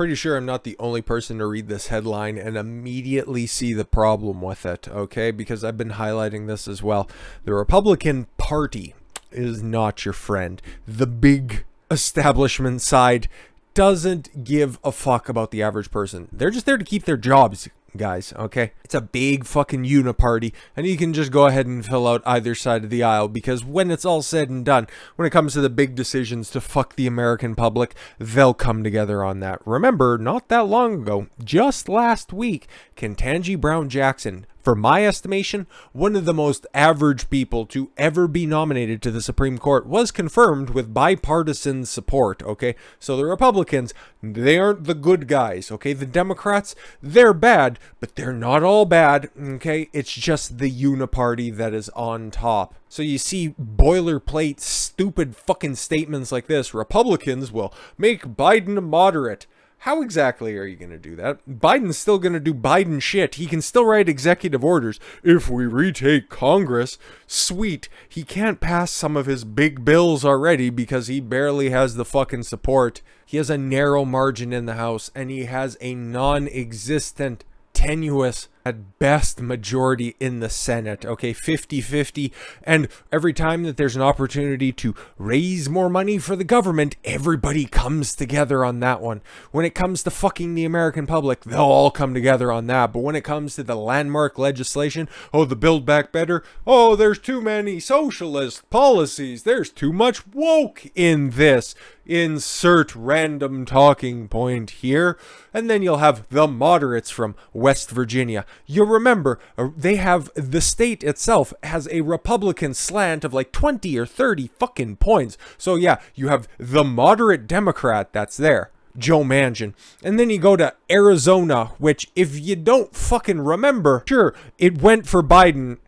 Pretty sure I'm not the only person to read this headline and immediately see the problem with it, okay? Because I've been highlighting this as well. The Republican Party is not your friend. The big establishment side doesn't give a fuck about the average person. They're just there to keep their jobs, guys, okay? It's a big fucking uniparty, and you can just go ahead and fill out either side of the aisle, because when it's all said and done, when it comes to the big decisions to fuck the American public, they'll come together on that. Remember, not that long ago, just last week, Ketanji Brown Jackson, for my estimation, one of the most average people to ever be nominated to the Supreme Court, was confirmed with bipartisan support, okay? So the Republicans, they aren't the good guys, okay? The Democrats, they're bad, but they're not all bad, okay? It's just the uniparty that is on top. So you see boilerplate, stupid fucking statements like this: Republicans will make Biden a moderate. How exactly are you going to do that? Biden's still going to do Biden shit. He can still write executive orders. If we retake Congress, sweet. He can't pass some of his big bills already because he barely has the fucking support. He has a narrow margin in the House, and he has a non-existent, tenuous, at best, majority in the Senate, okay? 50-50. And every time that there's an opportunity to raise more money for the government, everybody comes together on that one. When it comes to fucking the American public, they'll all come together on that. But when it comes to the landmark legislation, oh, the Build Back Better, oh, there's too many socialist policies, there's too much woke in this. Insert random talking point here. And then you'll have the moderates from West Virginia. You'll remember, they have, the state itself has a Republican slant of like 20 or 30 fucking points. So yeah, you have the moderate Democrat that's there, Joe Manchin. And then you go to Arizona, which, if you don't fucking remember, sure, it went for Biden,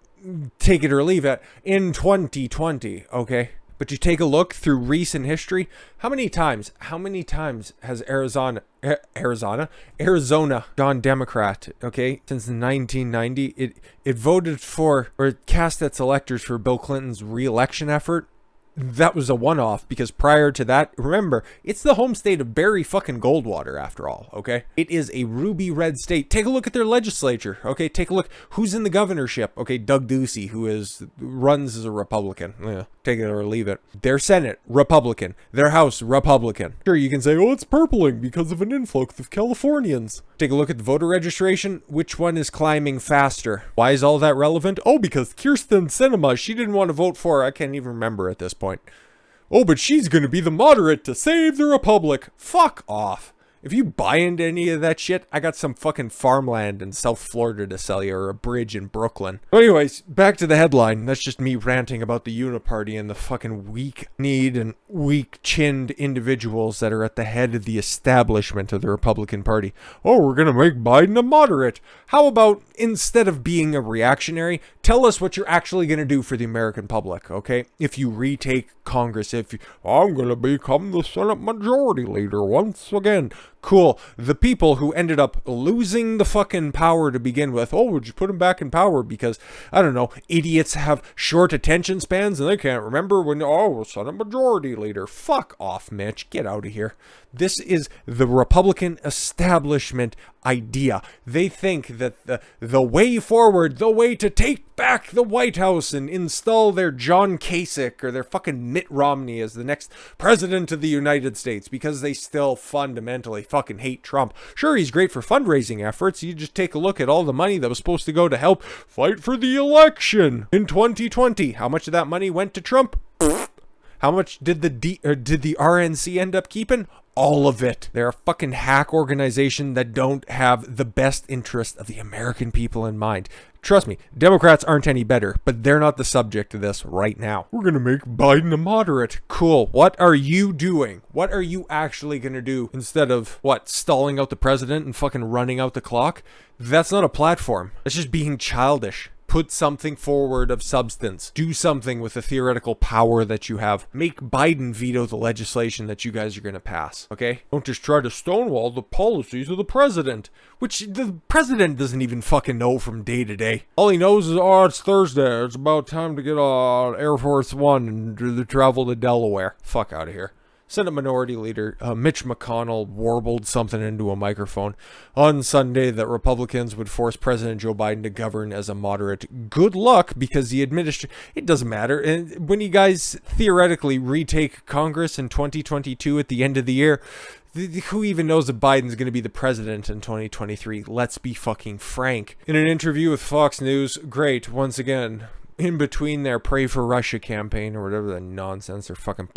take it or leave it, in 2020, okay? But you take a look through recent history, how many times has Arizona gone Democrat, okay? Since 1990, it voted for, or it cast its electors for Bill Clinton's re-election effort. That was a one-off, because prior to that, remember, it's the home state of Barry fucking Goldwater, after all, okay? It is a ruby red state. Take a look at their legislature, okay? Take a look who's in the governorship, okay? Doug Ducey, who runs as a Republican. Yeah, take it or leave it. Their Senate, Republican. Their House, Republican. Sure, you can say, oh, it's purpling because of an influx of Californians. Take a look at the voter registration. Which one is climbing faster? Why is all that relevant? Oh, because Kirsten Sinema, she didn't want to vote for her. I can't even remember at this point. Oh, but she's going to be the moderate to save the republic. Fuck off. If you buy into any of that shit, I got some fucking farmland in South Florida to sell you, or a bridge in Brooklyn. Anyways, back to the headline. That's just me ranting about the uniparty and the fucking weak-kneed and weak-chinned individuals that are at the head of the establishment of the Republican Party. Oh, we're gonna make Biden a moderate. How about, instead of being a reactionary, tell us what you're actually gonna do for the American public, okay? If you retake Congress, I'm gonna become the Senate Majority Leader once again. Cool. The people who ended up losing the fucking power to begin with, oh, would you put them back in power because, I don't know, idiots have short attention spans and they can't remember when, oh, Senate Majority Leader. Fuck off, Mitch. Get out of here. This is the Republican establishment idea. They think that the way forward, the way to take back the White House and install their John Kasich or their fucking Mitt Romney as the next president of the United States, because they still fundamentally fucking hate Trump. Sure, he's great for fundraising efforts. You just take a look at all the money that was supposed to go to help fight for the election in 2020. How much of that money went to Trump? How much did the RNC end up keeping? All of it. They're a fucking hack organization that don't have the best interest of the American people in mind. Trust me, Democrats aren't any better, but they're not the subject of this right now. We're gonna make Biden a moderate. Cool. What are you doing? What are you actually gonna do instead of, what, stalling out the president and fucking running out the clock? That's not a platform. That's just being childish. Put something forward of substance. Do something with the theoretical power that you have. Make Biden veto the legislation that you guys are going to pass, okay? Don't just try to stonewall the policies of the president, which the president doesn't even fucking know from day to day. All he knows is, oh, it's Thursday. It's about time to get on Air Force One and travel to Delaware. Fuck out of here. Senate Minority Leader Mitch McConnell warbled something into a microphone on Sunday that Republicans would force President Joe Biden to govern as a moderate. Good luck, because the administration, it doesn't matter. And when you guys theoretically retake Congress in 2022 at the end of the year, who even knows if Biden's going to be the president in 2023? Let's be fucking frank. In an interview with Fox News, great, once again, in between their Pray for Russia campaign or whatever the nonsense they're fucking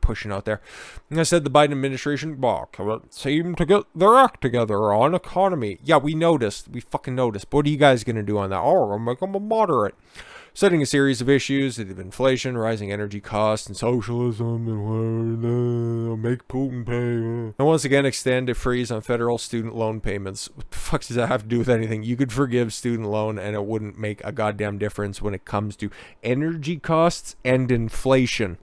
pushing out there, and I said the Biden administration can't seem to get their act together on economy. Yeah, we noticed. We fucking noticed. But what are you guys going to do on that? Oh, we'll make them a moderate. Citing a series of issues of inflation, rising energy costs, and socialism, and make Putin pay. And once again, extend a freeze on federal student loan payments. What the fuck does that have to do with anything? You could forgive student loan and it wouldn't make a goddamn difference when it comes to energy costs and inflation.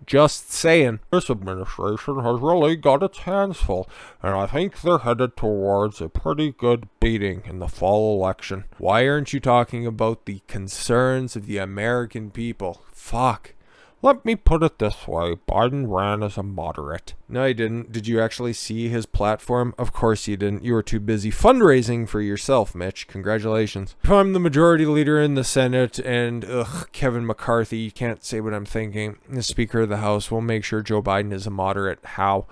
Just saying. This administration has really got its hands full, and I think they're headed towards a pretty good beating in the fall election. Why aren't you talking about the concerns of the American people? Fuck. Let me put it this way, Biden ran as a moderate. No, he didn't. Did you actually see his platform? Of course you didn't. You were too busy fundraising for yourself, Mitch. Congratulations. I'm the majority leader in the Senate, and Kevin McCarthy, you can't say what I'm thinking. The Speaker of the House will make sure Joe Biden is a moderate. How?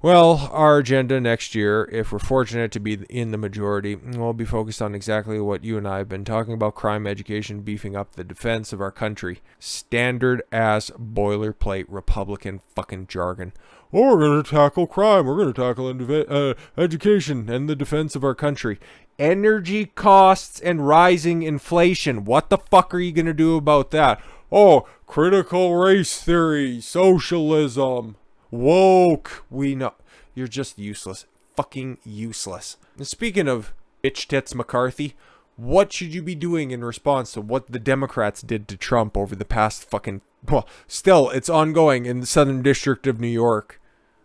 Well, our agenda next year, if we're fortunate to be in the majority, will be focused on exactly what you and I have been talking about: crime, education, beefing up the defense of our country. Standard ass boilerplate Republican fucking jargon. Oh, we're going to tackle crime. We're going to tackle education and the defense of our country. Energy costs and rising inflation. What the fuck are you going to do about that? Oh, critical race theory, socialism. Woke. We know. You're just useless. Fucking useless. And speaking of bitch tits McCarthy, what should you be doing in response to what the Democrats did to Trump over the past fucking... Well, still, it's ongoing in the Southern District of New York.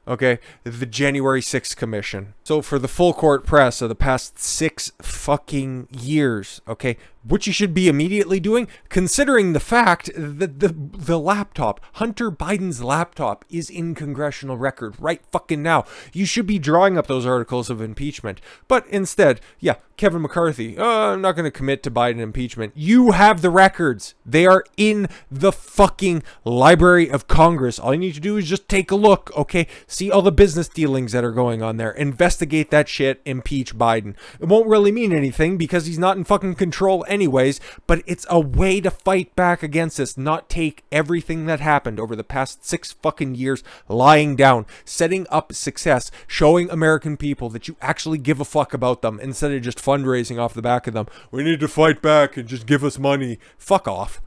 Okay? The January 6th Commission. So for the full court press of the past 6 fucking years, okay, what you should be immediately doing, considering the fact that the laptop, Hunter Biden's laptop, is in congressional record right fucking now. You should be drawing up those articles of impeachment. But instead, yeah, Kevin McCarthy, I'm not going to commit to Biden impeachment. You have the records. They are in the fucking Library of Congress. All you need to do is just take a look, okay? See all the business dealings that are going on there. Investigate that shit, impeach Biden. It won't really mean anything because he's not in fucking control anyways, but it's a way to fight back against this, not take everything that happened over the past 6 fucking years lying down, setting up success, showing American people that you actually give a fuck about them instead of just fundraising off the back of them. We need to fight back and just give us money. Fuck off.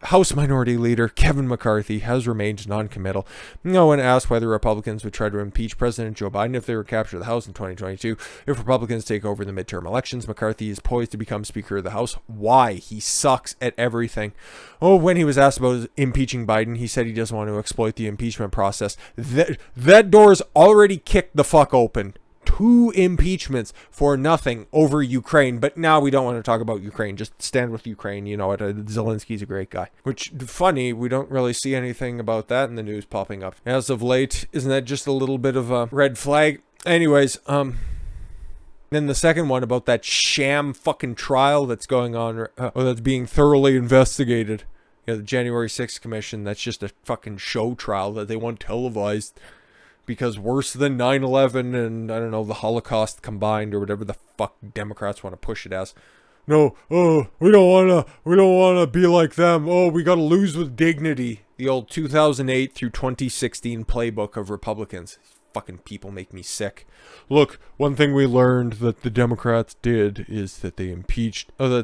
House Minority Leader Kevin McCarthy has remained non-committal. No one asked whether Republicans would try to impeach President Joe Biden if they were captured the House in 2022. If Republicans take over the midterm elections, McCarthy is poised to become Speaker of the House. Why? He sucks at everything. Oh, when he was asked about impeaching Biden, he said he doesn't want to exploit the impeachment process. That door's already kicked the fuck open. 2 impeachments for nothing over Ukraine, but now we don't want to talk about Ukraine. Just stand with Ukraine. You know what? Zelensky's a great guy. Which, funny, we don't really see anything about that in the news popping up as of late. Isn't that just a little bit of a red flag? Anyways, then the second one about that sham fucking trial that's going on, or that's being thoroughly investigated. You know, the January 6th Commission, that's just a fucking show trial that they want televised. Because worse than 9/11 and, I don't know, the Holocaust combined or whatever the fuck Democrats want to push it as. No, we don't want to be like them. Oh, we got to lose with dignity. The old 2008 through 2016 playbook of Republicans. Fucking people make me sick. Look, one thing we learned that the Democrats did is that they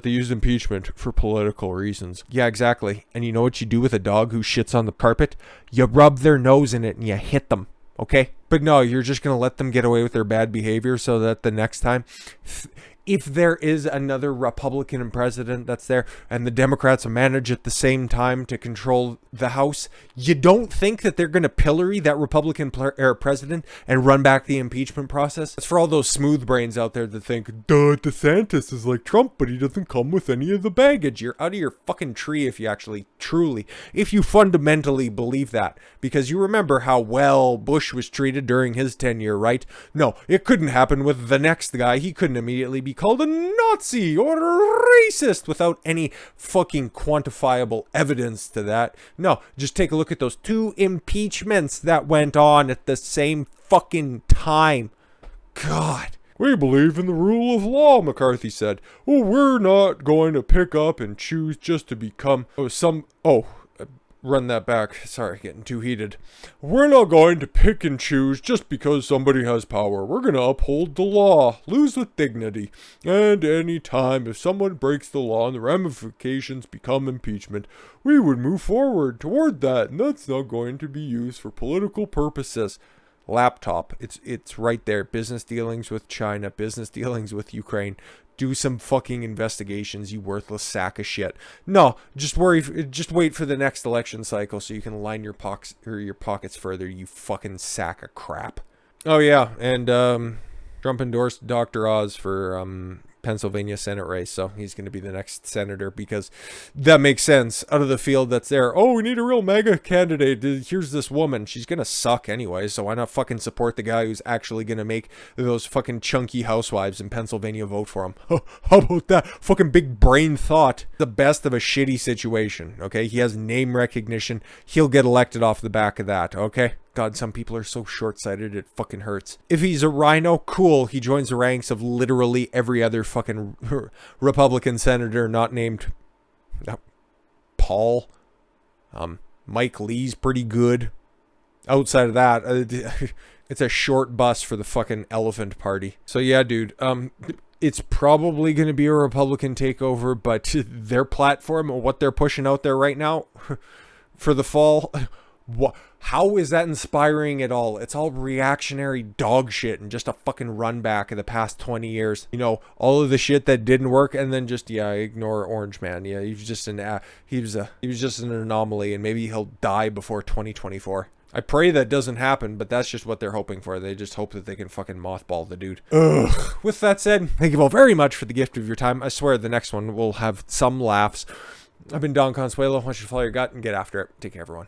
used impeachment for political reasons. Yeah, exactly. And you know what you do with a dog who shits on the carpet? You rub their nose in it and you hit them. Okay? But no, you're just going to let them get away with their bad behavior so that the next time... if there is another Republican president that's there and the Democrats manage at the same time to control the House, you don't think that they're going to pillory that Republican president and run back the impeachment process? It's for all those smooth brains out there that think, duh, DeSantis is like Trump, but he doesn't come with any of the baggage. You're out of your fucking tree if you actually, truly, if you fundamentally believe that. Because you remember how well Bush was treated during his tenure, right? No, it couldn't happen with the next guy. He couldn't immediately be called a Nazi or a racist without any fucking quantifiable evidence to that. No, just take a look at those 2 impeachments that went on at the same fucking time. God. We believe in the rule of law, McCarthy said. Oh, we're not going to pick up and choose just to become run that back. Sorry, getting too heated. We're not going to pick and choose just because somebody has power. We're going to uphold the law, lose with dignity. And any time if someone breaks the law and the ramifications become impeachment, we would move forward toward that. And that's not going to be used for political purposes. Laptop. It's right there. Business dealings with China, business dealings with Ukraine. Do some fucking investigations, you worthless sack of shit. No, just wait for the next election cycle so you can line your pockets further, you fucking sack of crap. Oh yeah, and Trump endorsed Dr. Oz for Pennsylvania Senate race, so he's going to be the next senator because that makes sense. Out of the field that's there, oh, we need a real mega candidate. Here's this woman. She's going to suck anyway, so why not fucking support the guy who's actually going to make those fucking chunky housewives in Pennsylvania vote for him? How about that? Fucking big brain thought. The best of a shitty situation, okay? He has name recognition. He'll get elected off the back of that, okay? God, some people are so short-sighted it fucking hurts. If he's a rhino, cool. He joins the ranks of literally every other fucking Republican senator not named Paul. Mike Lee's pretty good. Outside of that, it's a short bus for the fucking elephant party. So yeah, dude, it's probably going to be a Republican takeover, but their platform and what they're pushing out there right now for the fall... How is that inspiring at all? It's all reactionary dog shit and just a fucking run back of the past 20 years. You know, all of the shit that didn't work, and then just ignore Orange Man. Yeah, he was just an anomaly, and maybe he'll die before 2024. I pray that doesn't happen, but that's just what they're hoping for. They just hope that they can fucking mothball the dude. Ugh. With that said, thank you all very much for the gift of your time. I swear the next one will have some laughs. I've been Don Consuelo. I want you to follow your gut and get after it. Take care, everyone.